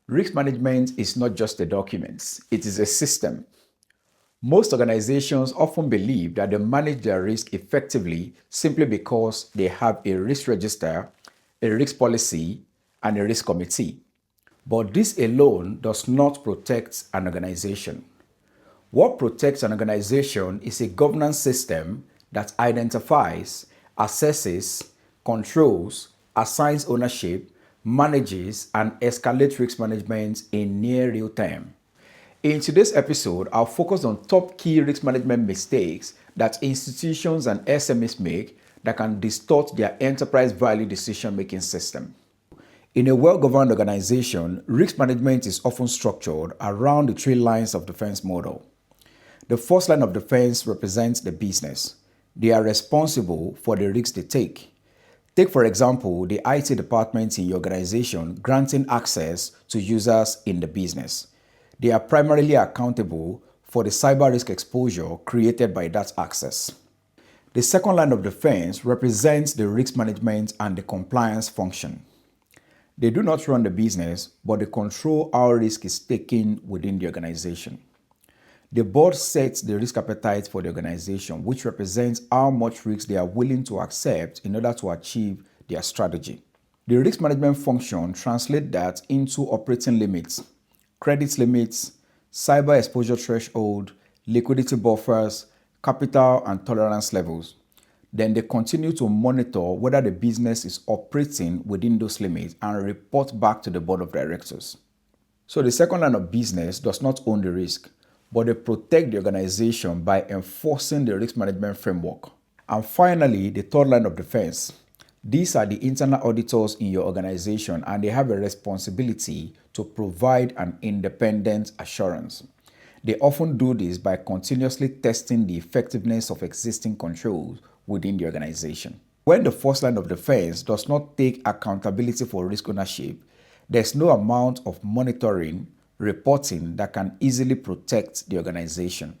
Risk management is not just a document, it is a system. Most organizations often believe that they manage their risk effectively simply because they have a risk register, a risk policy, and a risk committee. But this alone does not protect an organization. What protects an organization is a governance system that identifies, assesses, controls, assigns ownership, manages, and escalates risk management in near real time. In today's episode, I'll focus on top key risk management mistakes that institutions and SMEs make that can distort their enterprise value decision-making system. In a well-governed organization, risk management is often structured around the three lines of defense model. The first line of defense represents the business. They are responsible for the risks they take. Take, for example, the IT department in your organization granting access to users in the business. They are primarily accountable for the cyber risk exposure created by that access. The second line of defense represents the risk management and the compliance function. They do not run the business, but they control how risk is taken within the organization. The board sets the risk appetite for the organization, which represents how much risk they are willing to accept in order to achieve their strategy. The risk management function translates that into operating limits, credit limits, cyber exposure threshold, liquidity buffers, capital and tolerance levels. Then they continue to monitor whether the business is operating within those limits and report back to the board of directors. So the second line of business does not own the risk, but they protect the organization by enforcing the risk management framework. And finally, the third line of defense. These are the internal auditors in your organization, and they have a responsibility to provide an independent assurance. They often do this by continuously testing the effectiveness of existing controls within the organization. When the first line of defense does not take accountability for risk ownership, there's no amount of monitoring, reporting that can easily protect the organization.